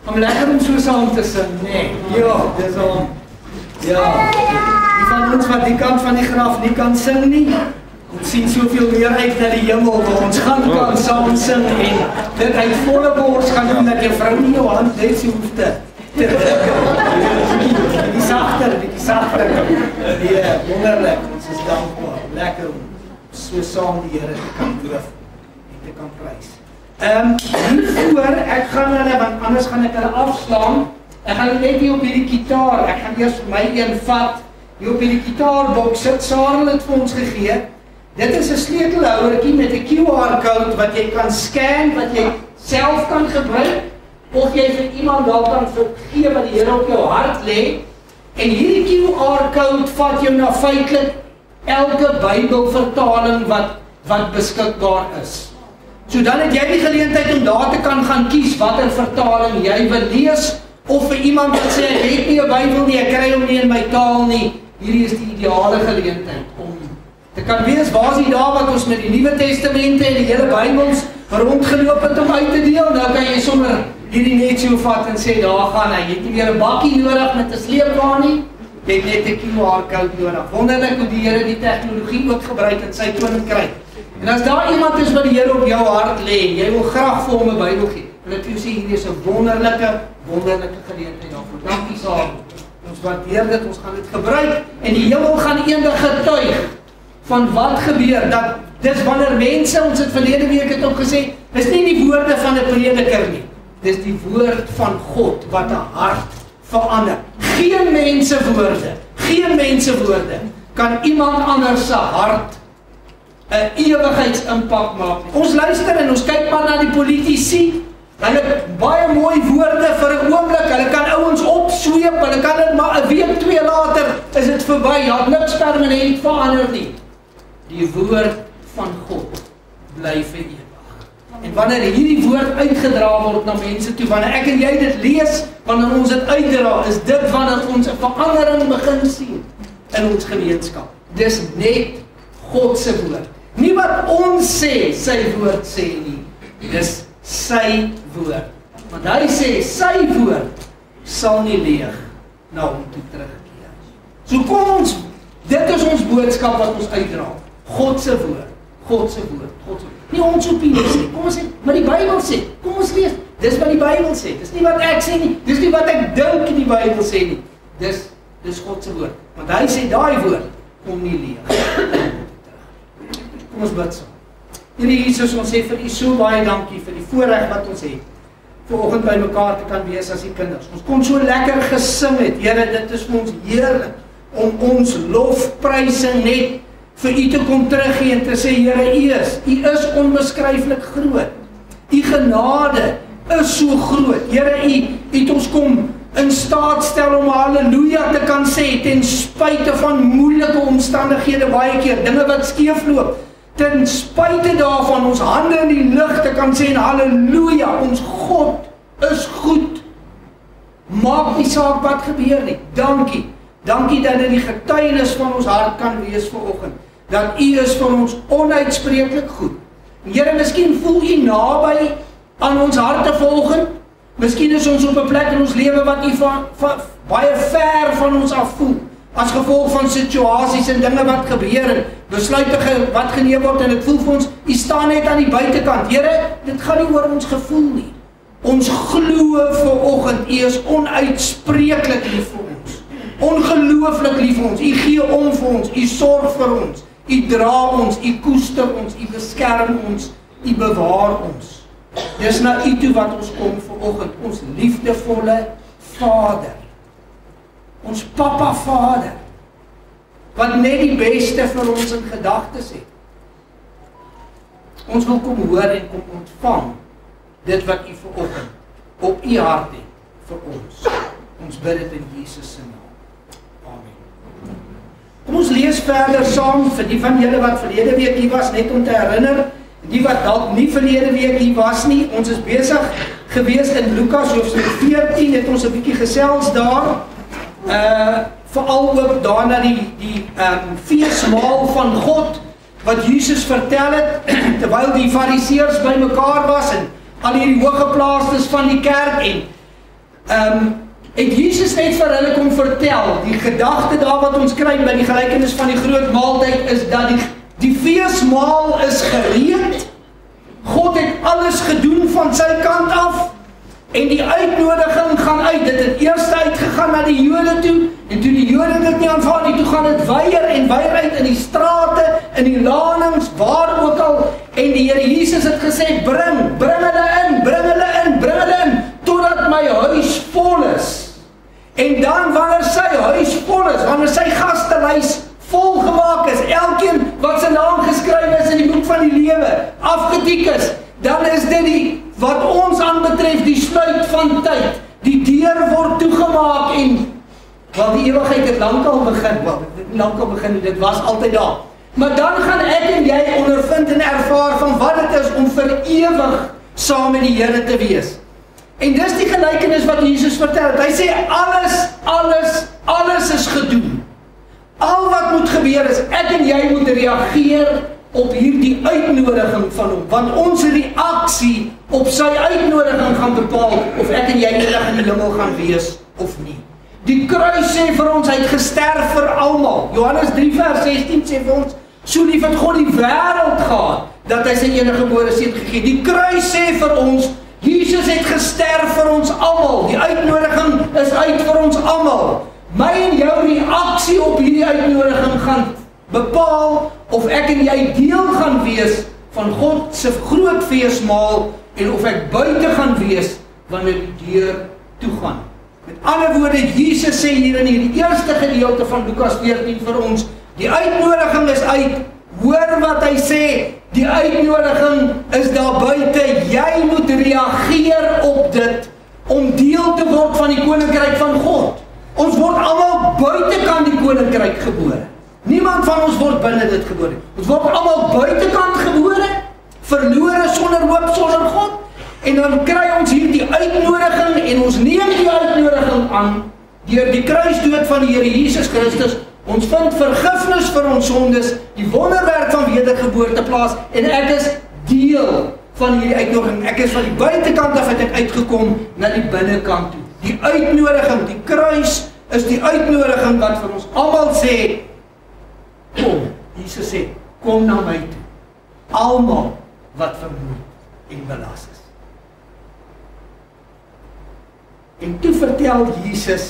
Om lekker om so saam te sing, nee. Ja, dis om. Ja. Die van ons wat die kant van die graf nie kan sing nie, ons sien soveel meer uit na die hemel, waar ons gaan kan saam sing en dit uit volle bors gaan doen, dat jou vrou nie jou hand net so hoef te druk. Die sagter. Nee, wonderlik, ons is dankbaar, lekker om so saam die Here te kan loof en te kan prys. Hiervoor, ek gaan hulle, want anders gaan ek hulle afslaan, ek gaan net hier op hierdie gitaar, ek gaan eers my een vat, hier op hierdie gitaarbox sit, Sarel het vir ons gegee. Dit is 'n sleutelhouertjie met 'n QR-code wat jy kan scan, wat jy self kan gebruik, of jy vir iemand daar kan gee wat die Here op jou hart lê. En hierdie QR-code vat jou na feitelik elke Bybelvertaling wat beskikbaar is. So dan het jy die geleentheid om daar te kan gaan kies watter vertaling jy wil lees, of vir iemand wat sê, ek het nie 'n Bybel nie, ek kry hom nie in my taal nie. Hierdie is die ideale geleentheid om te kan wees, waar is die daar wat ons met die Nuwe Testamente en die hele Bybels rondgeloop het om uit te deel, nou kan jy sommer hierdie net so vat en sê, daar gaan hy, jy het nie weer 'n bakkie nodig met 'n sleepwa nie, jy het net 'n QR-code nodig. Wonderlik hoe die Here die tegnologie ook gebruik in sy koninkryk. En as daar iemand is wat die Here op jou hart lê, jy wil graag vir hom 'n Bybel gee, wil ek vir jou sê, hierdie is 'n wonderlike geleentheid daarvoor. Dankie Sarel. Ons waardeer dit, ons gaan dit gebruik, en die hemel gaan eendag getuig van wat gebeur, dat dis wanneer mense, ons het verlede week het ook gesê, dis nie die woorde van 'n prediker nie, dis die woord van God wat 'n hart verander. Geen mensewoorde kan iemand anders se hart 'n ewigheidsimpak maak. Ons luister en ons kyk maar na die politici, hulle het baie mooi woorde vir 'n oomblik, hulle kan ouens opsweep, hulle kan dit maar 'n week, 2 later is dit verby, ja, niks permanent verander nie. Die woord van God bly vir ewig. En wanneer hierdie woord uitgedra word na mense toe, wanneer ek en jy dit lees, wanneer ons dit uitdra, is dit wanneer ons 'n verandering begin sien in ons gemeenskap. Dis net God se woord. Nie wat ons sê, sy woord sê nie. Dis sy woord. Want hy sê, sy woord sal nie leeg na hom toe terugkeer. So kom ons, dit is ons boodskap wat ons uitdra. God se woord. Nie ons opinies nie. Kom ons sê, maar die Bybel sê. Kom ons lees. Dis wat die Bybel sê. Dis nie wat ek sê nie. Dis nie wat ek dink die Bybel sê nie. Dis God se woord. Want hy sê daai woord kom nie leeg. Kom ons bid saam. Here Jesus, ons sê vir U so baie dankie vir die voorreg wat ons het, vanoggend by mekaar te kan wees as die kinders. Ons kon so lekker gesing het. Here, dit is vir ons heerlik om ons lofprysing net vir U te kom teruggee en te sê, Here, U is onbeskryflik groot. U genade is so groot. Here, U het ons kom in staat stel om halleluja te kan sê, ten spyte van moeilike omstandighede baie keer, dinge wat skeefloop, ten spyte daarvan ons hande in die lug te kan sê, halleluja, ons God is goed. Maak nie saak wat gebeur nie. Dankie. Dankie dat dit die getuienis van ons hart kan wees vanoggend, dat U is vir ons onuitspreeklik goed. Here, miskien voel U naby aan ons harte vanoggend. Miskien is ons op 'n plek in ons lewe wat U baie ver van ons af voel, as gevolg van situasies en dinge wat gebeur en besluite wat geneem word, en dit voel vir ons, U staan net aan die buitekant. Here, dit gaan nie oor ons gevoel nie. Ons glo vanoggend, U is onuitspreeklik lief vir ons. Ongelooflik lief vir ons. U gee om vir ons, U sorg vir ons, U dra ons, U koester ons, U beskerm ons, U bewaar ons. Dis na U toe wat ons kom vanoggend, ons liefdevolle Vader. Ons Papa Vader, wat net die beste vir ons in gedagtes het. Ons wil kom hoor en kom ontvang dit wat U vanoggend op U hart het vir ons. Ons bid dit in Jesus se naam. Amen. Kom ons lees verder saam vir die van julle wat verlede week hier was, net om te herinner, die wat dalk nie verlede week hier was nie. Ons is besig gewees in Lukas hoofstuk 14, het ons 'n bietjie gesels daar. Veral ook daarna die feesmaal van God wat Jesus vertel het terwyl die fariseërs bymekaar was en al hierdie hooggeplaastes van die kerk, en het Jesus net vir hulle kom vertel, die gedagte daar wat ons kry by die gelykenis van die groot maaltyd, is dat die feesmaal is gereed, God het alles gedoen van sy kant af, en die uitnodiging gaan uit. Dit het eers uitgegaan na die Jode toe, en toe die Jode dit nie aanvaar nie, toe gaan dit weier en weier uit in die strate, in die lanings, waar ook al, en die Here Jesus het gesê, bring hulle in, totdat my huis vol is. En dan wanneer sy huis vol is, wanneer sy gastelys volgemaak is, elkeen wat sy naam geskryf is in die boek van die lewe, afgetik is, dan is dit wat ons aanbetref, die sluit van tyd. Die deur word toegemaak en, wel die ewigheid het lankal begin, dit was altyd daar. Maar dan gaan ek en jy ondervind en ervaar van wat dit is om vir ewig saam met die Here te wees. En dis die gelykenis wat Jesus vertel het. Hy sê, alles is gedoen. Al wat moet gebeur is, ek en jy moet reageer op hierdie uitnodiging van hom, want ons reaksie op sy uitnodiging gaan bepaal of ek en jy eendag in die hemel gaan wees of nie. Die kruis sê vir ons, hy het gesterf vir almal. Johannes 3 vers 16 sê vir ons, so lief het God die wêreld gehad, dat hy sy enige gebore seun gegee. Die kruis sê vir ons, Jesus het gesterf vir ons almal. Die uitnodiging is uit vir ons almal. My en jou reaksie op hierdie uitnodiging gaan bepaal of ek en jy deel gaan wees van God se groot feesmaal en of ek buite gaan wees wanneer die deur toegaan. Met ander woorde, Jesus sê hier in hierdie eerste gedeelte van Lukas 14 vir ons, die uitnodiging is uit. Hoor wat hy sê, die uitnodiging is daar buite. Jy moet reageer op dit om deel te word van die koninkryk van God. Ons word almal buitekant die koninkryk gebore. Niemand van ons word binne dit gebore. Ons word almal buitekant gebore, verlore sonder hoop, sonder God. En dan kry ons hier die uitnodiging en ons neem die uitnodiging aan deur die kruisdood van die Here Jesus Christus. Ons vind vergifnis vir ons sondes, die wonderwerk van wedergeboorte plaas en ek is deel van hierdie uitnodiging. Ek is van die buitekant af het ek uitgekom na die binnekant toe. Die uitnodiging, die kruis is die uitnodiging wat vir ons almal sê, kom, Jesus sê, kom na my toe. Almal wat vermoeid en belas is. En toe vertel Jesus,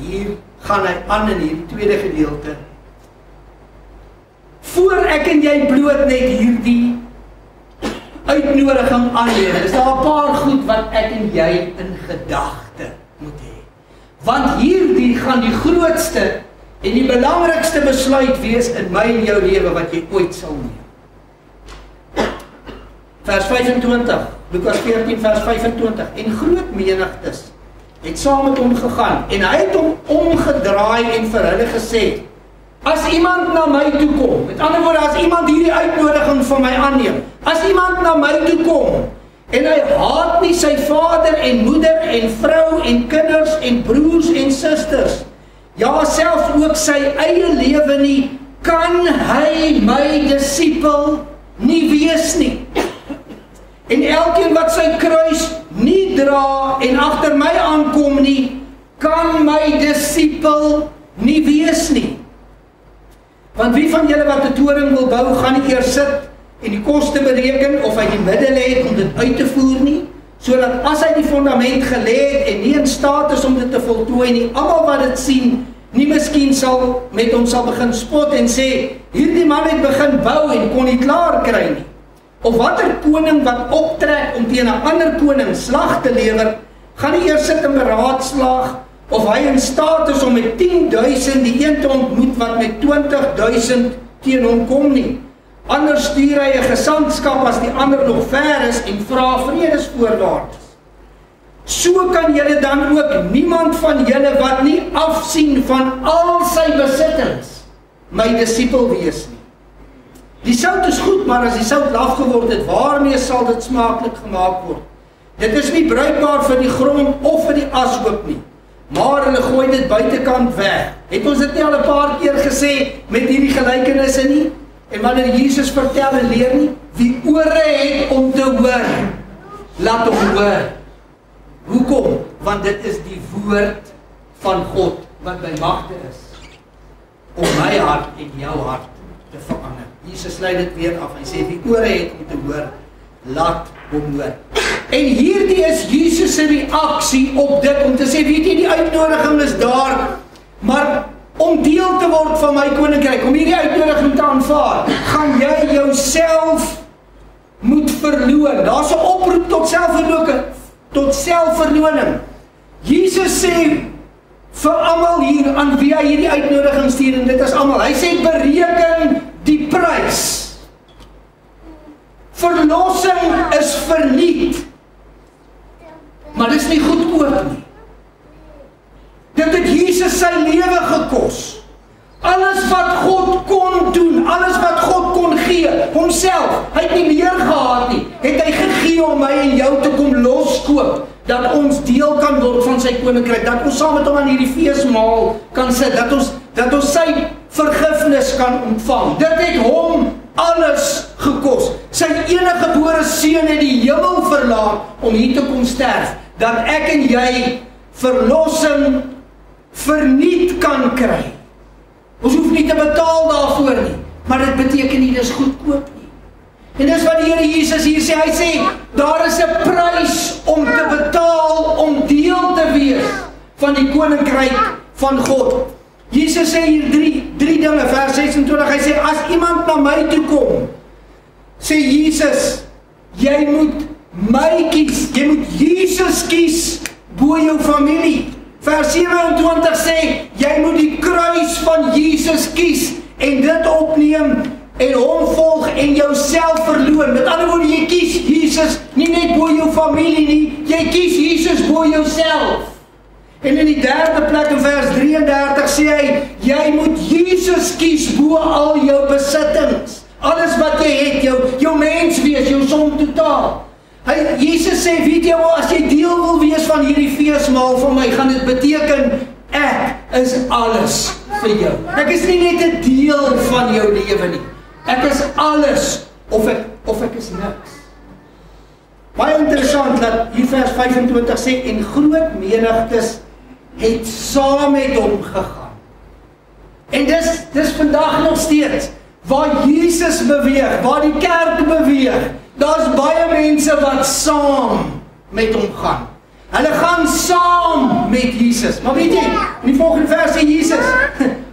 hier gaan hy aan in hierdie tweede gedeelte, voor ek en jy bloot net hierdie uitnodiging aanneem, is daar 'n paar goed wat ek en jy in gedagte moet hê. Want hierdie gaan die grootste en die belangrikste besluit wees in my en jou lewe wat jy ooit sal neem. Vers 25, Lukas 14 vers 25, en groot menigtes het saam met hom gegaan, en hy het hom omgedraai en vir hulle gesê, as iemand na my toe kom, met ander woorde, as iemand hierdie uitnodiging van my aanneem, as iemand na my toe kom, en hy haat nie sy vader en moeder en vrou en kinders en broers en susters, ja, selfs ook sy eie lewe nie, kan hy my disipel nie wees nie. En elkeen wat sy kruis nie dra en agter my aankom nie, kan my disipel nie wees nie. Want wie van julle wat 'n toring wil bou, gaan nie eers sit en die koste bereken of hy die middele het om dit uit te voer nie, sodat as hy die fondament gelê het en nie in staat is om dit te voltooi nie, almal wat dit sien, nie miskien sal met hom sal begin spot en sê, hierdie man het begin bou en kon nie klaar kry nie. Of watter koning wat optrek om teen 'n ander koning slag te lewer, gaan nie eers sit en beraadslaag of hy in staat is om met 10.000 die een te ontmoet wat met 20.000 teen hom kom nie. Anders stuur hy 'n gesantskap as die ander nog ver is en vra vredesvoorwaardes. So kan julle dan ook niemand van julle wat nie afsien van al sy besittings my disipel wees nie. Die sout is goed, maar as die sout laf geword het, waarmee sal dit smaaklik gemaak word? Dit is nie bruikbaar vir die grond of vir die as ook nie, maar hulle gooi dit buitekant weg. Het ons dit nie al 'n paar keer gesê met hierdie gelykenisse nie? En wanneer Jesus vertel en leer nie, wie ore het om te hoor, laat hom hoor. Hoekom? want dit is die woord van God wat by magte is om my hart en jou hart te verander. Jesus sluit dit weer af. Hy sê wie ore het om te hoor, laat hom hoor. En hierdie is Jesus se reaksie op dit om te sê, weet jy, die uitnodiging is daar, maar om deel te word van my koninkryk, om hierdie uitnodiging te aanvaar, gaan jy jouself moet verloon. Daar's 'n oproep tot selfverloning. Jesus sê vir almal hier aan wie hy hierdie uitnodiging stuur, en dit is almal. Hy sê bereken die prys. Verlossing is verniet, maar dit is nie goedkoop nie. Dit het Jesus sy lewe gekos. Alles wat God kon doen, alles wat God kon gee, homself, hy het nie meer gehad nie, het hy gegee om my en jou te kom loskoop, dat ons deel kan word van sy koninkryk, dat ons saam met hom aan hierdie feesmaal kan sit, dat ons sy vergifnis kan ontvang. Dit het hom alles gekos. Sy enige gebore seun het die hemel verlaat om hier te kom sterf, dat ek en jy verlossing verniet kan kry. Ons hoef nie te betaal daarvoor nie, maar dit beteken nie dis goedkoop nie. En dis wat die Here Jesus hier sê, hy sê, daar is 'n prys om te betaal, om deel te wees van die koninkryk van God. Jesus sê hier drie dinge, vers 26, hy sê, as iemand na my toe kom, sê Jesus, jy moet my kies, jy moet Jesus kies, bo jou familie. Vers 27 sê, jy moet die kruis van Jesus kies, en dit opneem, en hom volg, en jouself verloon. Met ander woorde, jy kies Jesus, nie net bo jou familie nie, jy kies Jesus bo jouself. En in die derde plek in vers 33 sê hy, jy moet Jesus kies bo al jou besittings. Alles wat jy het, jou menswees, jou som totaal. Jesus sê, weet jy wel, as jy deel wil wees van hierdie feesmaal van my, gaan dit beteken, ek is alles vir jou. Ek is nie net 'n deel van jou lewe nie. Ek is alles, of ek is niks. Baie interessant, dat hier vers 25 sê, en groot menigtes het saam met hom gegaan. En dis vandag nog steeds, waar Jesus beweeg, waar die kerk beweeg, daar's baie mense wat saam met hom gaan. Hulle gaan saam met Jesus. Maar weet jy, in die volgende vers sê Jesus,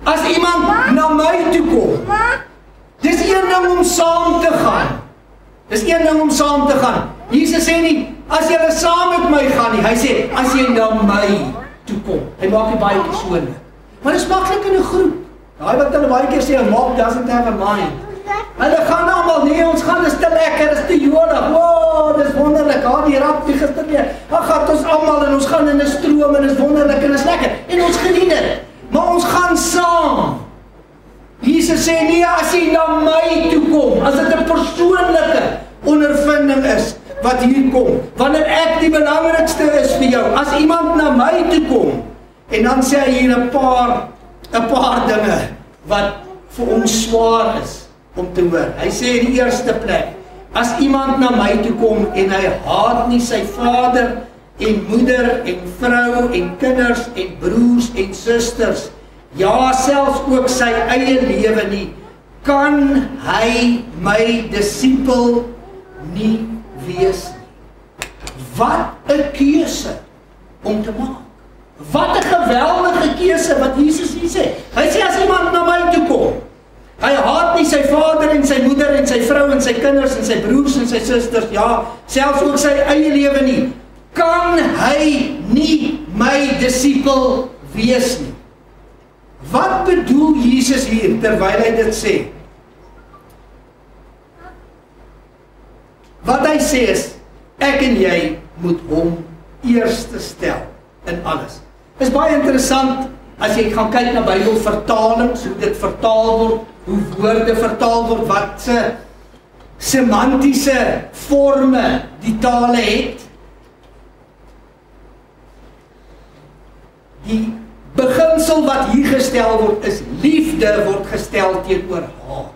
as iemand na my toe kom, dis een ding om saam te gaan. Dis een ding om saam te gaan. Jesus sê nie, as jy saam met my gaan nie, hy sê, as jy na my toe kom. Hy maak dit baie persoonlik. Maar dit is maklik in 'n groep. Daai wat hulle baie keer sê, 'n mob doesn't have a mind'. Hulle gaan almal, nee, ons gaan, is te lekker, is te jolig, wow, dis wonderlik, die rap die gister weer, gaan ons almal, en ons gaan in 'n stroom, en is wonderlik, en is lekker, en ons geniet dit, maar ons gaan saam. Jesus sê, nee, as jy na my toe kom, as dit 'n persoonlike ondervinding is, wat hier kom, wanneer ek die belangrikste is vir jou, as iemand na my toe kom, en dan sê hy hier 'n paar dinge, wat vir ons swaar is, om te hoor. Hy sê in die eerste plek, as iemand na my toe kom, en hy haat nie sy vader, en moeder, en vrou, en kinders, en broers, en susters, ja, selfs ook sy eie lewe nie, kan hy my disipel nie wees nie. Wat 'n keuse om te maak. Wat 'n geweldige keuse wat Jesus hier sê. Hy sê, as iemand na my toe kom, hy haat nie sy vader en sy moeder en sy vrou en sy kinders en sy broers en sy susters, ja, selfs ook sy eie lewe nie, kan hy nie my disipel wees nie. Wat bedoel Jesus hier terwyl hy dit sê? Wat hy sê is, ek en jy moet hom eerste stel in alles. Is baie interessant, as jy gaan kyk na Bybelvertalings, hoe dit vertaal word, hoe woorde vertaal word, wat se semantiese forme die tale het. Die beginsel wat hier gestel word, is liefde word gestel teenoor haat.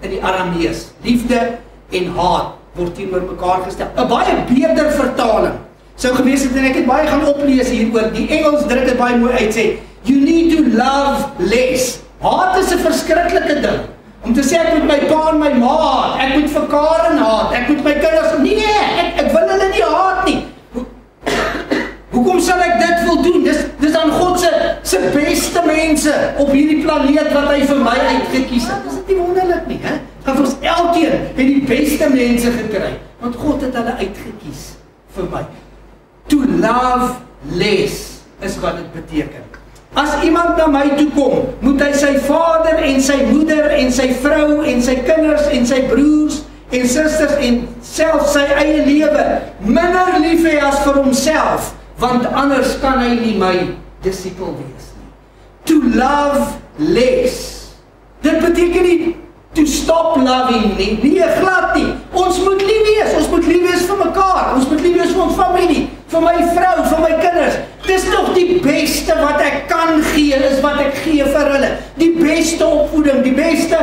In die Aramees, liefde en haat word teenoor mekaar gestel. 'n baie beter vertaling sou gewees het, en ek het baie gaan oplees hieroor, die Engels druk dit baie mooi uit, sê, you need to love less. Haat is 'n verskriklike ding, om te sê ek moet my pa en my ma haat, ek moet vir Karen haat, ek moet my kinders, nee, ek wil hulle nie haat nie. Hoekom sal ek dit wil doen? Dis dan God se beste mense op hierdie planeet wat hy vir my uitgekies het. Dis nie wonderlik nie, hè? Want ons elkeen het die beste mense gekry, want God het hulle uitgekies vir my. To love less is wat dit beteken. As iemand na my toe kom, moet hy sy vader en sy moeder en sy vrou en sy kinders en sy broers en susters en self sy eie lewe minder lief hê as vir homself, want anders kan hy nie my disipel wees nie. To love less. Dit beteken nie to stop loving nie. Nee, glad nie. Ons moet lief wees. Ons moet lief wees vir mekaar. Ons moet lief wees vir ons familie, vir my vrou, vir my kinders. Dis nog die beste wat ek kan gee, is wat ek gee vir hulle. Die beste opvoeding, die beste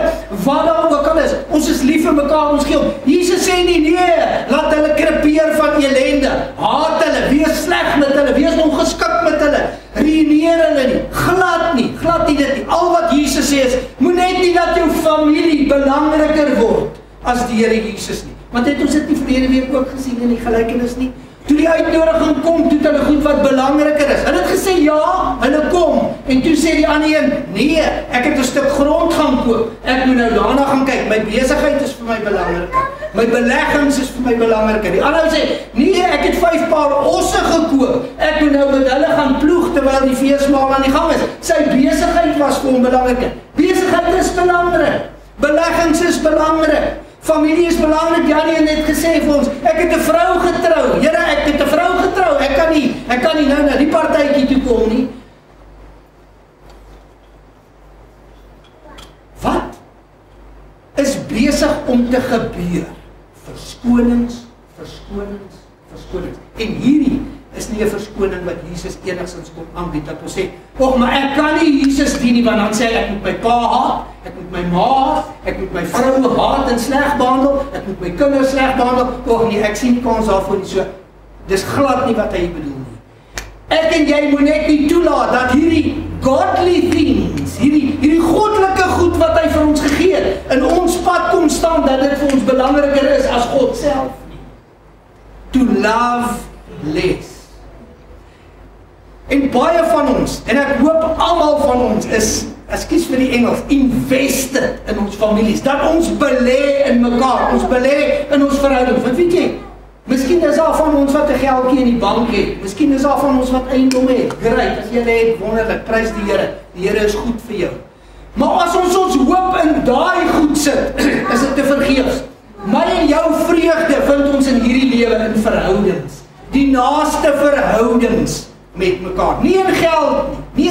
wat daar ook al is. Ons is lief vir mekaar, ons gee om. Jesus sê nie, nee, laat hulle krepeer van ellende. Haat hulle, wees sleg met hulle, wees ongeskik met hulle. Ruïneer hulle nie, glad nie dit nie. Al wat Jesus sê is, moet net nie dat jou familie belangriker word as die Here Jesus nie. Want het ons dit nie verlede week ook gesien in die gelykenis nie? Toe die uitnodiging kom, toe het hulle goed wat belangriker is. Hulle het gesê ja, hulle kom. En toe sê die ander een, nee, ek het 'n stuk grond gaan koop. Ek moet nou daarna gaan kyk. My besigheid is vir my belangriker. My beleggings is vir my belangriker. Die ander sê, nee, ek het 5 paar osse gekoop. Ek moet nou met hulle gaan ploeg terwyl die feesmaal aan die gang is. Sy besigheid was vir hom belangriker. Besigheid is belangrik. Beleggings is belangrik. Familie is belangrik. Janie het net gesê vir ons, ek het 'n vrou getrou. Here, ek het 'n vrou getrou. Ek kan nie nou na die partytjie toe kom nie. Wat is besig om te gebeur? Verskonings. En hierdie is nie 'n verskoning wat Jesus enigstens kom aanbied, dat ons sê, maar ek kan nie Jesus dien nie, want dan sê ek moet my pa haat, ek moet my ma haat, ek moet my vrou haat en sleg behandel, ek moet my kinders sleg behandel, nee, ek sien nie kans daarvoor nie, so, dis glad nie wat hy bedoel nie. Ek en jy moet net nie toelaat dat hierdie godly things, hierdie goddelike goed wat hy vir ons gegee het, in ons pad kom staan, dat dit vir ons belangriker is as God self nie. To love less. En baie van ons, en ek hoop almal van ons is, ekskuus vir die Engels, invested in ons families, dat ons belê in mekaar, ons belê in ons verhoudings. Want weet jy, miskien is daar van ons wat 'n geldjie in die bank het, miskien is daar van ons wat eiendom het, great, as jy het, wonderlik, prys die Here is goed vir jou. Maar as ons hoop in daai goed sit, is dit te vergeefs. My en jou vreugde vind ons in hierdie lewe in verhoudings, die naaste verhoudings met mekaar, nie in geld nie,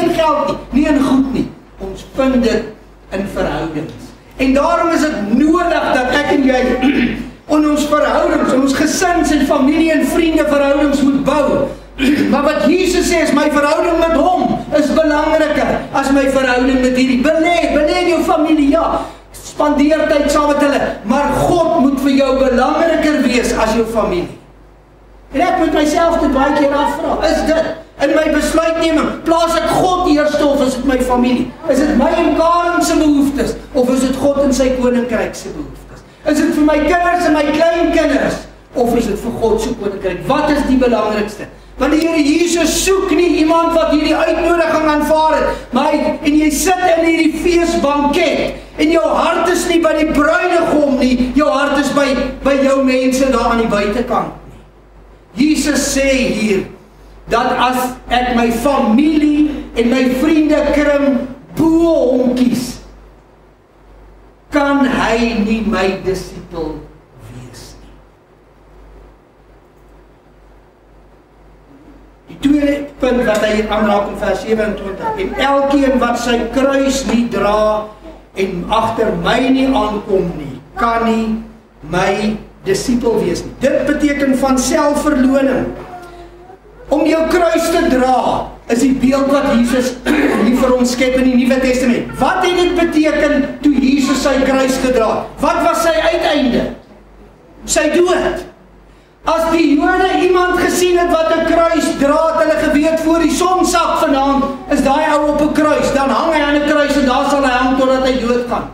nie in goed nie, ons vind dit in verhoudings. En daarom is dit nodig dat ek en jy in ons verhoudings, in ons gesins en familie en vriende verhoudings moet bou. Maar wat Jesus sê is, my verhouding met hom is belangriker as my verhouding met hierdie. Belê in jou familie, ja, spandeer tyd saam met hulle, maar God moet vir jou belangriker wees as jou familie. En ek moet myself dit baie keer afvra, is dit in my besluitneming, plaas ek God eerste of is dit my familie? Is dit my en Karen se behoeftes of is dit God en sy koninkryk se behoeftes? Is dit vir my kinders en my kleinkinders of is dit vir God se koninkryk? Wat is die belangrikste? Want die Here Jesus soek nie iemand wat hierdie uitnodiging aanvaar het, maar en jy sit in hierdie feesbanket en jou hart is nie by die bruidegom nie, jou hart is by jou mense daar aan die buitekant nie. Jesus sê hier, dat as ek my familie en my vriende kring bo hom kies, kan hy nie my disipel wees nie. Die tweede punt wat hy hier aanraak in vers 27, en elkeen wat sy kruis nie dra en agter my nie aankom nie, kan nie my disipel wees nie. Dit beteken van selfverloning. Om jou kruis te dra, is die beeld wat Jesus hier vir ons skep in die Nuwe Testament. Wat het dit beteken toe Jesus sy kruis gedra? Wat was sy uiteinde? Sy dood. As die Jode iemand gesien het wat 'n kruis dra, het hulle geweet voor die son sak vanaand, is daai ou op 'n kruis, dan hang hy aan 'n kruis en daar sal hy hang totdat hy doodgaan.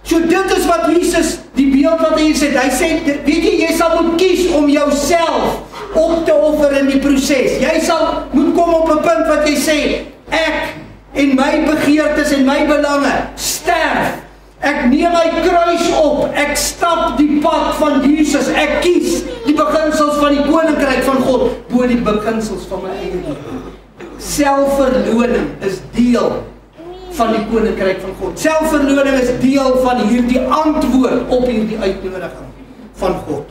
So dit is wat Jesus, die beeld wat hy sê, weet jy sal moet kies om jouself op te offer in die proses. Jy sal moet kom op 'n punt wat jy sê, ek en my begeertes en my belange sterf. Ek neem my kruis op, ek stap die pad van Jesus, ek kies die beginsels van die koninkryk van God bo die beginsels van my eie lewe. Selfverloning is deel van die koninkryk van God. Selfverloning is deel van hierdie antwoord op hierdie uitnodiging van God.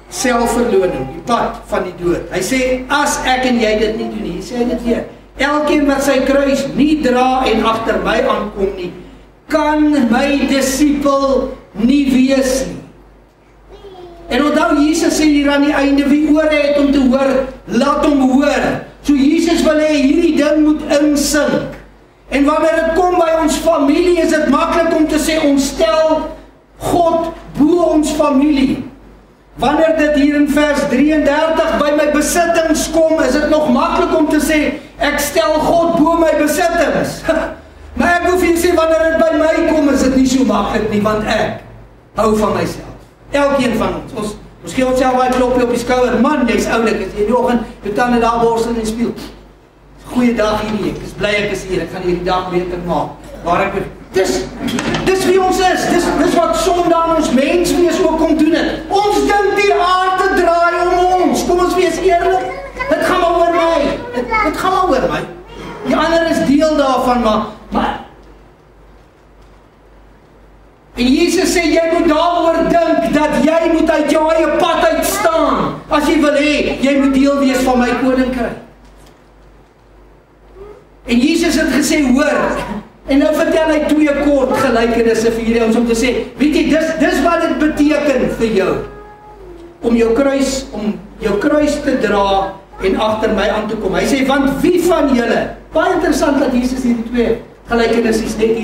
Selfverloning, die pad van die dood. Hy sê, as ek en jy dit nie doen nie, sê hy dit weer. Elkeen wat sy kruis nie dra en agter my aankom nie, kan my disipel nie wees nie. En onthou, Jesus sê hier aan die einde, wie ore het om te hoor, laat hom hoor. So Jesus wil hê hierdie ding moet insink. En wanneer dit kom by ons familie, is dit maklik om te sê, ons stel God bo ons familie. Wanneer dit hier in vers 33 by my besittings kom, is dit nog maklik om te sê, ek stel God bo my besittings. Maar ek hoef nie sê, wanneer dit by my kom, is dit nie so maklik nie, want ek hou van myself. Elkeen van ons gee ons self baie klopie op die skouer, man, jy's oulik, as jy die oggend, jou tande daar borsel en speel. Goeiedag hierdie, ek is bly ek is hier, ek gaan hierdie dag beter maak. Waar ek dis wie ons is, dis wat sonde aan ons menswees ook kom doen het. Ons dink die aarde draai om ons, kom ons wees eerlik, dit gaan maar oor my, dit gaan maar oor my. Die ander is deel daarvan, maar en Jesus sê, jy moet daaroor dink, dat jy moet uit jou eie pad uitstaan, as jy wil hê, jy moet deel wees van my koninkryk. En Jesus het gesê, hoor, en nou vertel hy 2 kort gelykenisse vir hierdie ons om te sê, weet jy, dis wat dit beteken vir jou, om jou kruis te dra, en agter my aan te kom. Hy sê, want wie van julle, baie interessant dat Jesus hierdie 2 gelykenisse net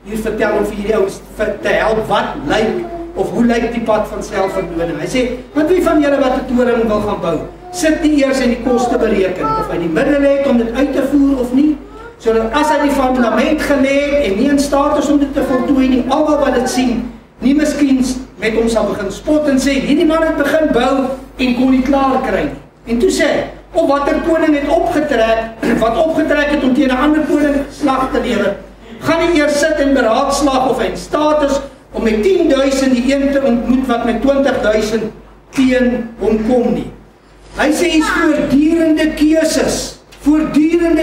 hier vertel om vir hierdie ouens te help, wat lyk, of hoe lyk die pad van selfverloning. Hy sê, want wie van julle wat 'n toring wil gaan bou, sit nie eers in die koste bereken, of hy die middel het om dit uit te voer of nie, sodat as hy die fundament gelê het, en nie in staat is om dit te voltooi nie, almal wat dit sien, nie miskien met ons sal begin spot en sê, hierdie man het begin bou, en kon nie klaar kry nie. En toe sê, of wat 'n koning het opgetrek het om teen 'n ander koning slag te lewer, gaan nie eers sit en beraadslag of hy in staat is om met 10.000 die een te ontmoet wat met 20.000 teen hom kom nie. Hy sê iets voortdurende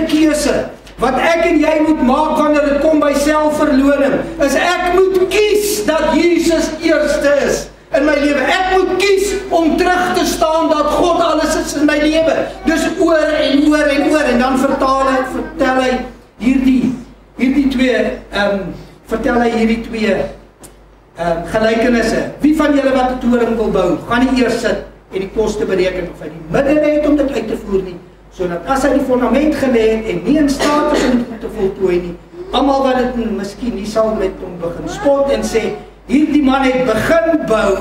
keuse, wat ek en jy moet maak wanneer dit kom by selfverloning, is ek moet kies dat Jesus eerste is in my lewe. Ek moet kies om terug te staan dat God alles is in my lewe. Dus oor en oor en oor, en dan vertel hy hierdie twee gelykenisse. Wie van julle wat 'n toring wil bou, gaan nie eers sit en die koste bereken of hy die middel het om dit uit te voer nie, sodat as hy die fondament gelê het en nie in staat is om dit te voltooi nie, almal wat dit miskien nie sal met hom begin spot en sê, hierdie man het begin bou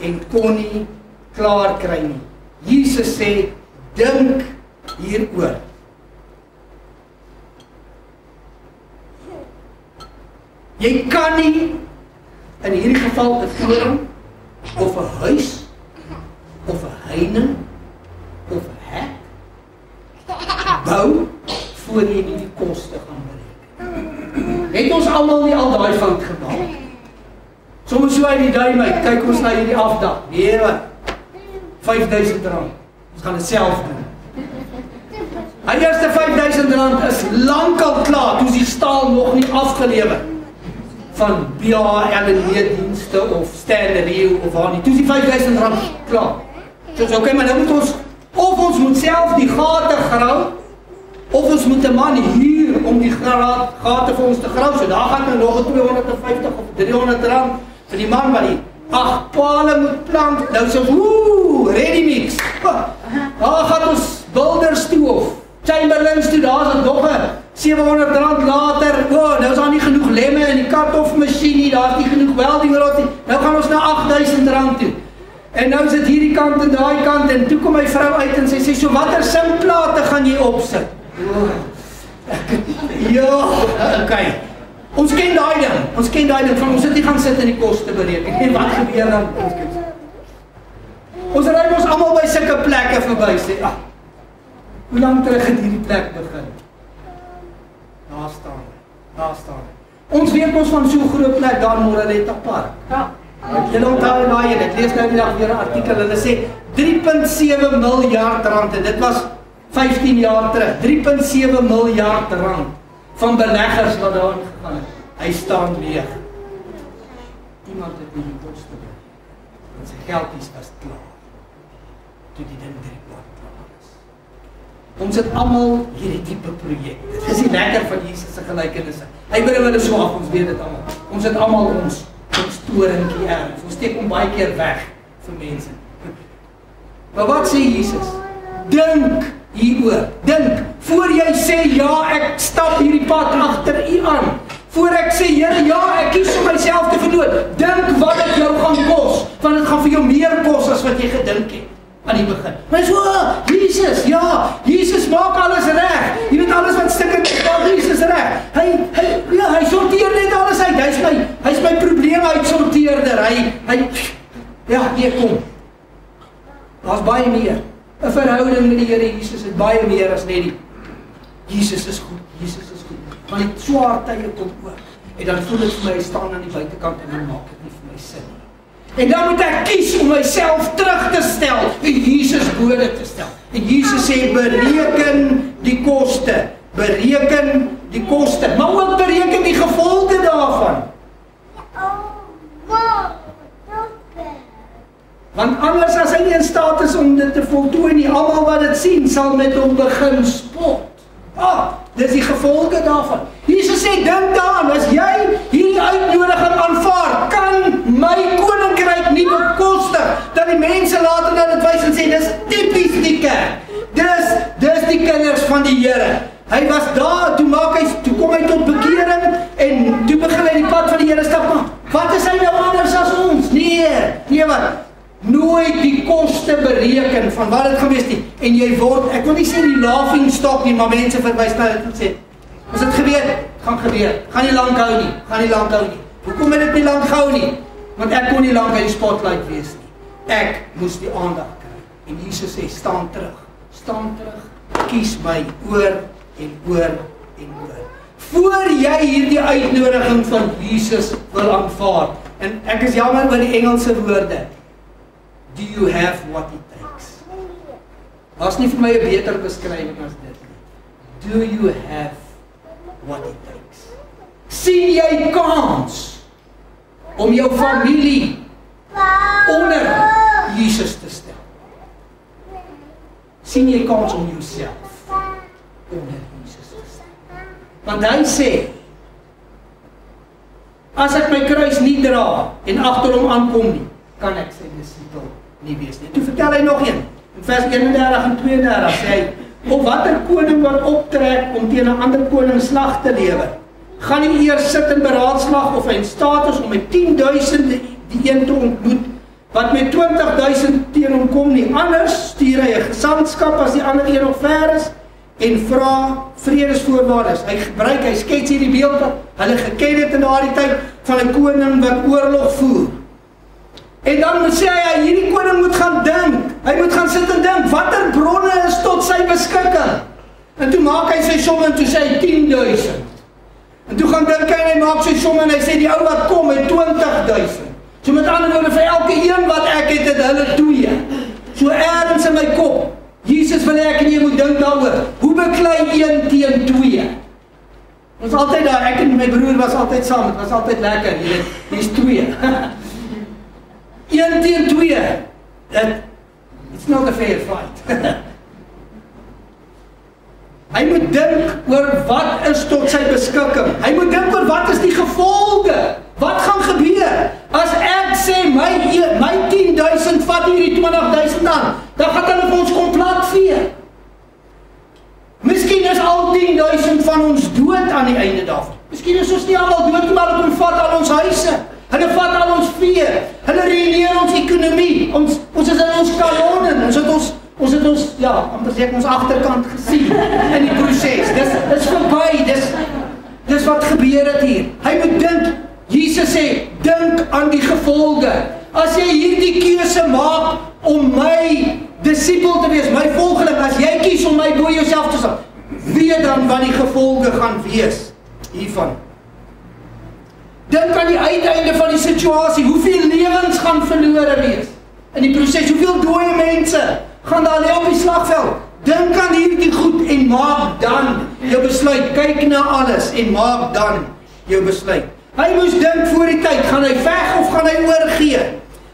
en kon nie klaar kry nie. Jesus sê, dink hieroor. Jy kan nie, in hierdie geval 'n toring, of 'n huis, of 'n heining, of 'n hek, bou, voor jy nie die koste gaan bereken. Het ons almal nie al daai fout gemaak? Soms so uit die duim uit, kyk ons na hierdie afdag, nee wat, R5.000, ons gaan dit self doen. Die eerste R5.000 is lankal klaar, toe is die staal nog nie afgelewer, van BHL-dienste of Stanley of waar nie, toe is die R5.000 klaar. So, okay, maar nou moet ons, of ons moet self die gate grou, of ons moet 'n man huur om die gate vir ons te grou, so daar gaan nou nog 250 of R300 vir die man wat die 8 pale moet plant, nou so, ready mix, daar gaan ons builders toe of Chamberlains toe, daar is het nog R700 later, nou is daar nie genoeg lemme in die cut-off machine nie, daar is nie genoeg welding, nou gaan ons na R8.000 toe. En nou sit hierdie kant en daai kant, en toe kom my vrou uit en sy sê, so watter simplate gaan jy opsit? Ja, okay. Ons ken daai ding, van ons het nie gaan sit in die koste bereken. En wat gebeur dan? Ons ry ons almal by sulke plekke verby, sê, hoe lang terug het hierdie plek begin? Daar staan. Ons weet ons van so'n groot plek, daar Moreletta Park. Julle onthou daai, ek lees nou die dag weer 'n artikel, hulle sê 3.7 miljard rand, en dit was 15 jaar terug, 3.7 miljard rand van beleggers wat daar ingegaan het. Hy staan leeg. Iemand het nie die koste doen. Want sy geldies was klaar. Toe die ding 3 kwart klaar is. Ons het almal hierdie tipe projekte. Dit is die lekker van Jesus se gelykenisse. Hy bring hulle so af, ons weet dit almal. Ons het almal ons toringkie ergens. Ons steek hom baie keer weg vir mense. Maar wat sê Jesus? Dink hieroor. Dink, voor jy sê, ja, ek stap hierdie pad agter u aan. Voor ek sê, Here, ja, ek kies om myself te verloor. Dink wat dit jou gaan kos, want dit gaan vir jou meer kos as wat jy gedink het aan die begin. Maar so, Jesus, ja, Jesus maak alles reg. Jy weet alles wat stukkend is, maak Jesus reg. Hy sorteer net alles uit. Hy's my probleemuitsorteerder. Kom. Daar's baie meer. 'n Verhouding met die Here Jesus is baie meer as net die Jesus is goed. Maar die swaar tye kom ook. En dan voel dit vir my staan aan die buitekant en dan maak dit nie vir my sin nie. En dan moet ek kies om myself terug te stel en Jesus bode te stel. En Jesus sê bereken die koste. Maar ook bereken die gevolge daarvan. Want anders as hy nie in staat is om dit te voltooi nie, almal wat dit sien, sal met hom begin spot. Dis die gevolge daarvan. Jesus sê, dink daaraan, as jy hierdie uitnodiging aanvaar, kan my koninkryk nie bekostig, dat die mense later na dit wys en sê, dis typies die kerk. Dis die kinders van die Here. Hy was daar, toe kom hy tot bekering, en toe begin hy die pad van die Here stap, maar wat is hy nou anders as ons? Nee wat? Nooit die koste bereken van wat het gewees nie. En jy word, ek wil nie sê die laughing stock nie, maar mense verwys na dit en sê, as dit gebeur, gaan gebeur. Gaan nie lang hou nie. Hoekom het dit nie lang gehou nie? Want ek kon nie lang by die spotlight wees nie. Ek moes die aandag kry. En Jesus sê, staan terug, kies my oor en oor. Voor jy hierdie uitnodiging van Jesus wil aanvaar, en ek is jammer oor die Engelse woorde, do you have what it takes? Daar's nie vir my 'n beter beskrywing as dit nie. Do you have what it takes? Sien jy kans om jou familie onder Jesus te stel? Sien jy kans om jouself onder Jesus te stel? Want hy sê, as ek my kruis nie dra en agter hom aankom nie, kan ek sy disipel nie wees nie. Toe vertel hy nog een, in vers 31 en 32 sê hy, of watter koning wat optrek om teen 'n ander koning slag te lewer, gaan nie eers sit en beraadslag of hy in staat is om met 10.000 die een te ontmoet, wat met 20.000 teen hom kom nie. Anders stuur hy 'n gesantskap as die ander een nog ver is, en vra vredesvoorwaardes. Hy skets hier die beeld wat hulle geken het in daardie tyd van 'n koning wat oorlog voer. En dan sê hy, hierdie koning moet gaan dink. Hy moet gaan sit en dink, watter bronne is tot sy beskikking? En toe maak hy sy som en toe sê hy 10.000. En toe gaan dink hy maak sy som en hy sê die ou wat kom het 20.000. So met ander woorde, vir elke een wat ek het hulle 2. So ergens in my kop, Jesus wil ek en jy moet dink daaroor. Hoe beklei 1 teen 2? Ons altyd daar, ek en my broer was altyd saam, het was altyd lekker, hier's 2. 1 teen 2, it's not a fair fight. Hy moet dink oor wat is tot sy beskikking. Hy moet dink oor wat is die gevolge. Wat gaan gebeur? As ek sê, my 10.000 vat hierdie 20.000 aan, dan gaan hulle vir ons kom platvee. Miskien is al 10.000 van ons dood aan die einde daarvan. Miskien is ons nie allemaal dood, maar hulle kom vat al ons huise. Hulle vat al ons vee, hulle ruïneer ons ekonomie, ons is in ons kanonnen, ons het ons, ja, amper sê ek ons agterkant gesien in die proses. Dis verby, dis wat gebeur het hier. Hy moet dink, Jesus sê, dink aan die gevolge. As jy hierdie keuse maak om my disipel te wees, my volgeling, as jy kies om my bo jouself te stel, weet dan wat die gevolge gaan wees hiervan. Dink aan die uiteinde van die situasie, hoeveel lewens gaan verlore wees in die proses, hoeveel dooie mense gaan daar lê op die slagveld. Dink aan hierdie goed en maak dan jou besluit, kyk na alles en maak dan jou besluit. Hy moes dink voor die tyd, gaan hy veg of gaan hy oorgee?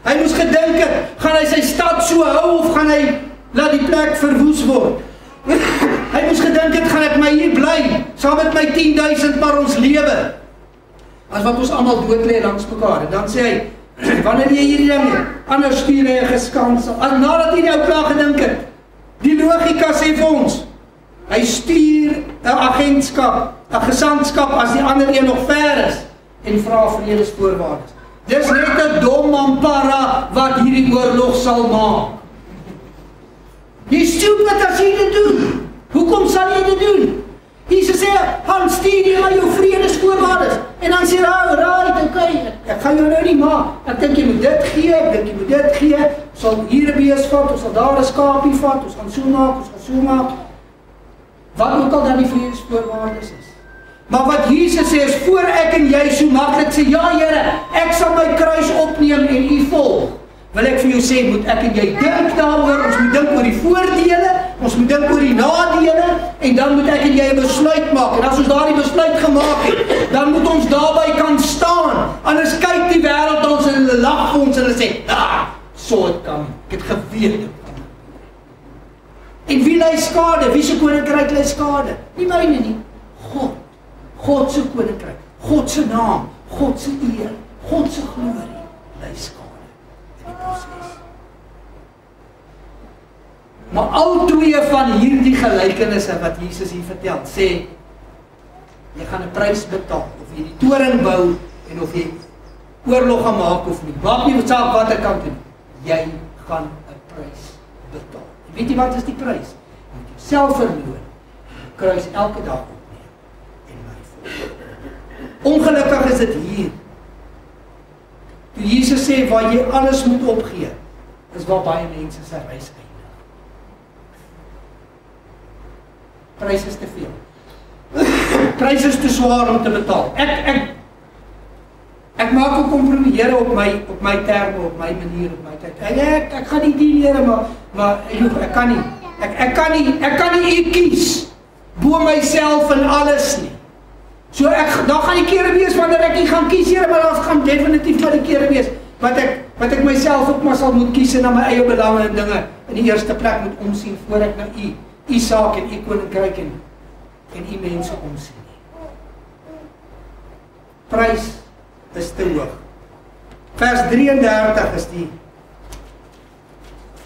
Hy moes gedink het, gaan hy sy stad so hou of gaan hy laat die plek verwoes word? Hy moes gedink het, gaan ek my hier bly, saam met my 10.000 maar ons lewe. As wat ons almal dood lê langs mekaar. En dan sê hy, wanneer jy hierdie ding, anders stuur hy 'n geskansel. Nadat hy nou klaar gedink het, die logika sê vir ons, hy stuur 'n agentskap, 'n gesantskap as die ander een nog ver is en vra vredesvoorwaardes. Dis net 'n dom ampara wat hierdie oorlog sal maak. Jy stupid as jy dit doen. Hoekom sal jy dit doen? Jesus sê, Hans, stuur jy al jou vredesvoorwaardes. En dan sê hy, right, okay, ek gaan jou nou nie maak. Ek dink jy moet dit gee, ek dink jy moet dit gee. Ons sal hier 'n bees vat, ons sal daar 'n skaapie vat, ons gaan so maak, ons gaan so maak. Wat ook al dan die vredesvoorwaardes is. Maar wat Jesus sê is, voor ek en jy so maklik sê, ja Here, ek sal my kruis opneem en u volg. Wil ek vir jou sê, moet ek en jy dink daaroor, ons moet dink oor die voordele, ons moet dink oor die nadele, en dan moet ek en jy 'n besluit maak. En as ons daardie besluit gemaak het, dan moet ons daarby kan staan. Anders kyk die wêreld ons en hulle lag vir ons en hulle sê, so het kan, ek het geweet dit kan. En wie ly skade? Wie se koninkryk ly skade? Nie myne nie. God se koninkryk, God se naam, God se eer, God se glorie ly skade in die proses. Maar al twee van hierdie gelykenisse wat Jesus hier vertel, sê, jy gaan 'n prys betaal, of jy die toring bou, en of jy oorlog gaan maak of nie, maak nie saak wat ek kan doen, jy gaan 'n prys betaal. En weet jy wat is die prys? Jy moet jouself verloor, kruis elke dag opneem, en my volg. Ongelukkig is dit hier. Toe Jesus sê, waar jy alles moet opgee, is waar baie mense se reis eindig. Prys is te veel. Prys is te swaar om te betaal. Ek maak 'n kompromie, Here, op my terme, op my manier, op my tyd. Ek gaan nie dien, Here, maar ek kan nie. Ek kan nie u kies bo myself en alles nie. So dan gaan die kere wees wanneer ek nie gaan kies, Here, maar daar gaan definitief maar die kere wees wat ek myself ook maar sal moet kies en na my eie belange en dinge in die eerste plek moet omsien voor ek na u saak en u koninkryk en u mense omsien. Prys is te hoog. Vers 33 is die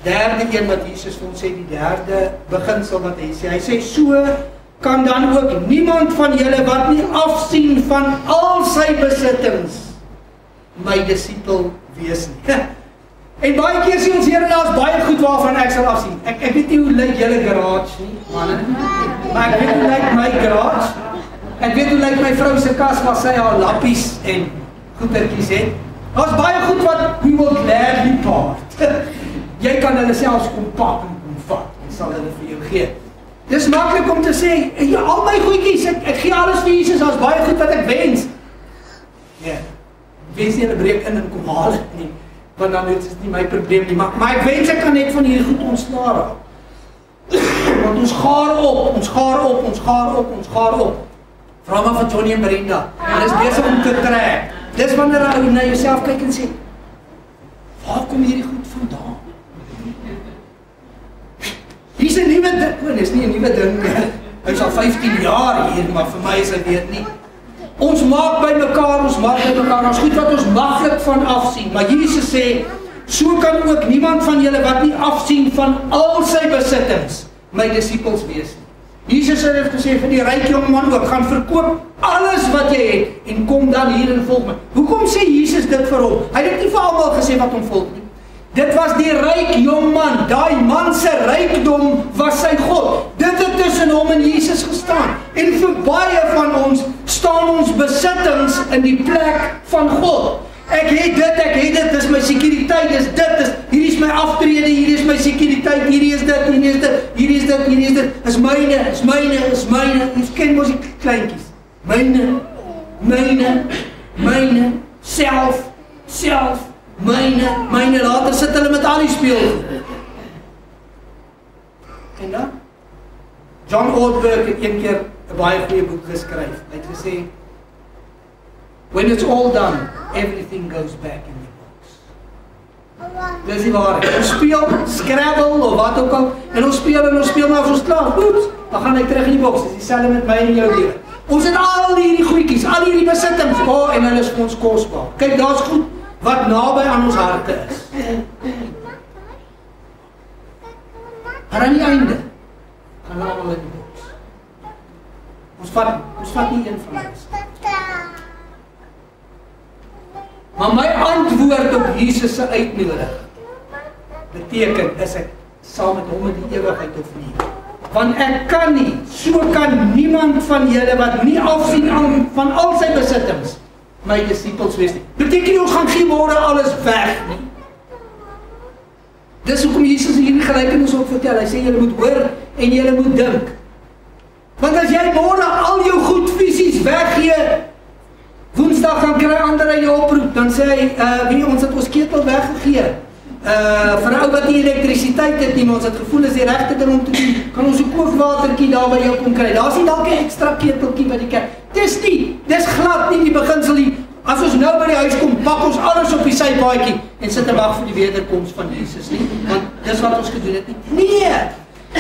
derde een wat Jesus vir ons sê, die derde beginsel wat hy sê. Hy sê, so kan dan ook niemand van julle wat nie afsien van al sy besittings my disipel wees nie. En baie keer sê ons, Here, daar is baie goed waarvan ek sal afsien. Ek weet nie hoe lyk julle garage nie, manne, maar ek weet hoe lyk my garage. Ek weet hoe lyk my vrou se kas waar sy haar lappies en goedertjies het. Daar is baie goed wat we will gladly part. Jy kan hulle selfs kom pak en kom vat en sal hulle vir jou gee. Dis maklik om te sê, ja, al my goedjies, ek gee alles vir Jesus, daar is baie goed wat ek wens. Ja, wens nie hulle breek in en kom haal het nie, want dan is dit nie my probleem nie, maar ek wens ek kan net van hierdie goed ontslae raak. Want ons gaar op. Vra maar van Johnny en Brenda, hulle is besig om te trek. Dis wanneer jy na jouself kyk en sê, waar kom hierdie goed vandaan? Dis 'n nuwe ding, dis nie 'n nuwe ding nie. Hy is al 15 jaar hier, maar vir my is hy weet nie. Ons maak by mekaar, ons goed wat ons maklik van afsien. Maar Jesus sê, so kan ook niemand van julle wat nie afsien van al sy besittings my disippels wees nie. Jesus het gesê vir die ryk jongman ook, gaan verkoop alles wat jy het en kom dan hier en volg my. Hoekom sê Jesus dit vir hom? Hy het dit nie vir almal gesê wat hom volg nie. Dit was die ryk jongman, daai man se rykdom was sy God. Dit het tussen hom en Jesus gestaan. En vir baie van ons staan ons besittings in die plek van God. Ek het dit, dis my sekuriteit, hierdie is my aftrede, hierdie is my sekuriteit, hierdie is dit, is myne, ons ken mos die kleintjies, myne, self, myne, later sit hulle met al die speel. En dan? John Ortberg het een keer 'n baie goeie boek geskryf. Hy het gesê, when it's all done, everything goes back in the box. Dis die waarheid. Ons speel Scrabble of wat ook al, en ons speel maar as ons klaar, oeps, dan gaan hy terug in die boks. Dis dieselfde met my en jou lewe. Ons het al hierdie goedjies, al hierdie besittings, en hulle is vir ons kosbaar. Kyk, daar's goed wat naby aan ons harte is. Maar aan die einde, gaan hulle allemaal in die boks. Ons vat nie een van ons. Maar my antwoord op Jesus se uitnodiging beteken, is ek saam met hom in die ewigheid of nie. Want ek kan nie, so kan niemand van julle wat nie afsien van al sy besittings, my disippels wees nie. Beteken nie, ons gaan geen môre alles weg nie. Dis hoekom Jesus hierdie gelykenis ook vertel. Hy sê, julle moet hoor en julle moet dink. Want as jy môre al jou goed fisies weggee, Woensdag gaan kry ander hy jou oproep, dan sê hy, ons het ons ketel weggegee. Vir 'n ou wat nie elektrisiteit het nie, maar ons het gevoel is die regte ding om te doen, kan ons 'n kookwatertjie daar by jou kom kry. Daar's nie dalk 'n ekstra keteltjie by die kerk. Dis glad nie die beginsel nie. As ons nou by die huis kom, pak ons alles op die sypaadjie en sit en wag vir die wederkoms van Jesus nie, want dis wat ons gedoen het nie. Nee!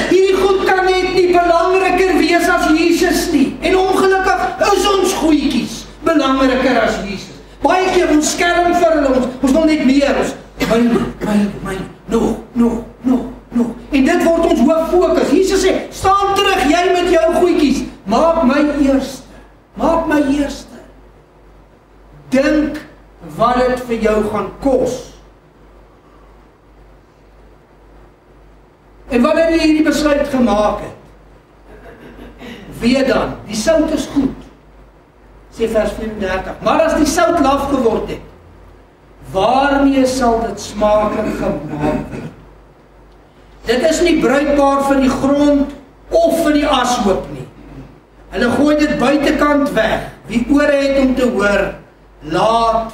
Hierdie goed kan net nie belangriker wees as Jesus nie. En ongelukkig is ons goedjies belangriker as Jesus. Baie keer ons skerm vir hulle, ons wil net meer, ons myne, nog. En dit word ons hoof fokus. Jesus sê, staan terug, jy met jou goedjies, maak my eerste. Dink wat dit vir jou gaan kos. En wanneer jy hierdie besluit gemaak het, weet dan, die sout is goed, sê vers 34, maar as die sout laf geword het, waarmee sal dit smaaklik gemaak word? Dit is nie bruikbaar vir die grond of vir die ashoop nie. Hulle gooi dit buitekant weg. Wie ore het om te hoor, laat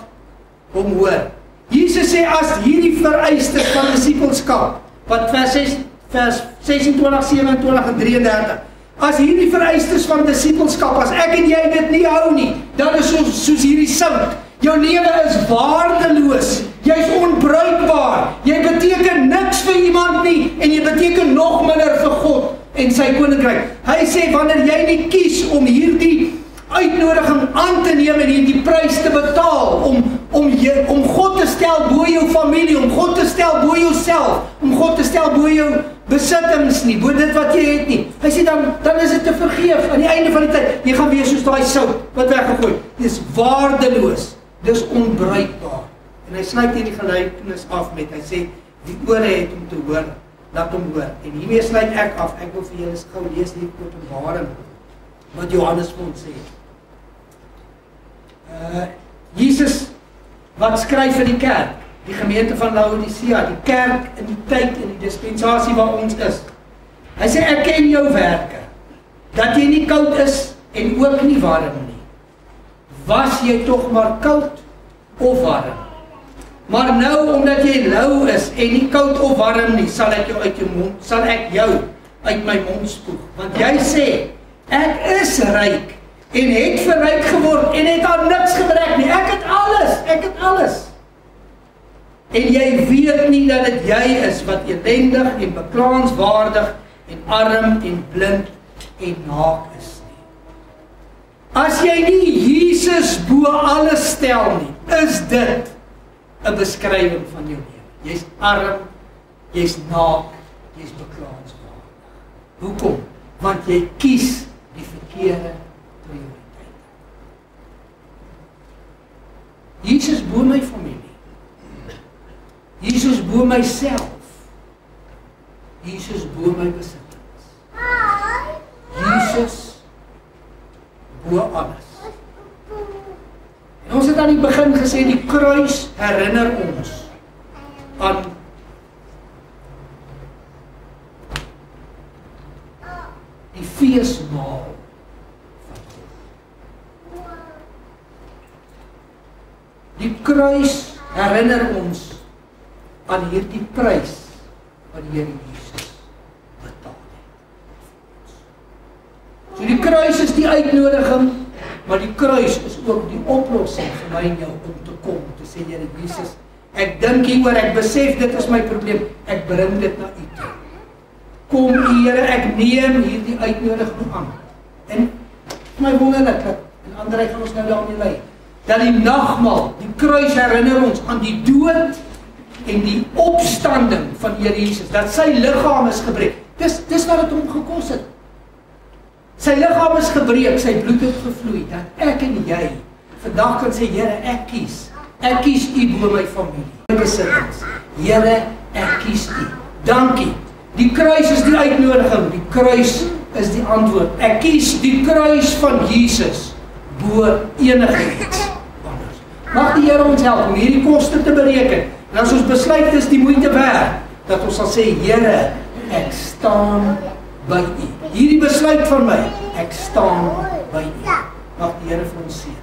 hom hoor. Jesus sê, as hierdie vereistes van disipelskap, wat vers 26, 27 en 33, as hierdie vereistes van disipelskap, as ek en jy dit nie hou nie, dan is soos hierdie sout. Jou lewe is waardeloos, jy is onbruikbaar, jy beteken niks vir iemand nie, en jy beteken nog minder vir God en sy koninkryk. Hy sê, wanneer jy nie kies om hierdie uitnodiging aan te neem en die prys te betaal, om God te stel bo jou familie, om God te stel bo jouself, om God te stel bo jou besittings nie, bo dit wat jy het nie. Hy sê, dan is dit te vergeef, aan die einde van die tyd, jy gaan wees soos daai sout, wat weggegooi, dit is waardeloos, dit is onbruikbaar. En hy sluit hierdie gelykenis af met, hy sê, die ore het om te hoor, laat hom hoor. En hiermee sluit ek af, ek wil vir julle gou lees die Openbaring, wat Johannes vir ons sê. Jesus, wat skryf vir die kerk, die gemeente van Laodicea, die kerk in die tyd, in die dispensasie waar ons is. Hy sê, ek ken jou werke, dat jy nie koud is, en ook nie warm nie. Was jy toch maar koud of warm? Maar nou, omdat jy lou is, en nie koud of warm nie, sal ek jou uit my mond spoeg. Want jy sê, ek is ryk, en het verryk geword, en het aan niks gebrek nie. Ek het alles. En jy weet nie dat dit jy is, wat ellendig en beklaanswaardig, en arm en blind en naak is nie. As jy nie Jesus bo alles stel nie, is dit 'n beskrywing van jou lewe. Jy's arm, jy's naak, jy's beklaanswaardig. Hoekom? want jy kies die verkeerde prioriteit. Jesus bo my familie. Jesus bo myself. Jesus bo my besittings. Jesus bo alles. En ons het aan die begin gesê, die kruis herinner ons aan die feesmaal van God. Die kruis herinner ons aan hierdie prys wat die Here Jesus betaal het. So die kruis is die uitnodiging, maar die kruis is ook die oplossing vir my en jou om te kom, te sê, Here Jesus, ek dink hieroor, ek besef dit is my probleem, ek bring dit na U toe. Kom Here, ek neem hierdie uitnodiging aan. En my wonderlik, en Andrei gaan ons nou daarmee lei, dat die nagmaal, die kruis herinner ons aan die dood en die opstanding van die Here Jesus, dat sy liggaam is gebreek. Dis wat het hom gekos het. Sy liggaam is gebreek, sy bloed het gevloei, dat ek en jy vandag kan sê, Here, ek kies U bo my familie, my besittings. Here, ek kies U. Dankie. Die kruis is die uitnodiging, die kruis is die antwoord. Ek kies die kruis van Jesus bo enigiets anders. Mag die Here ons help om hierdie koste te bereken. En as ons besluit is die moeite werd, dat ons sal sê, Here, ek staan by U. Hierdie besluit van my, ek staan by U. Mag die Here vir ons seën.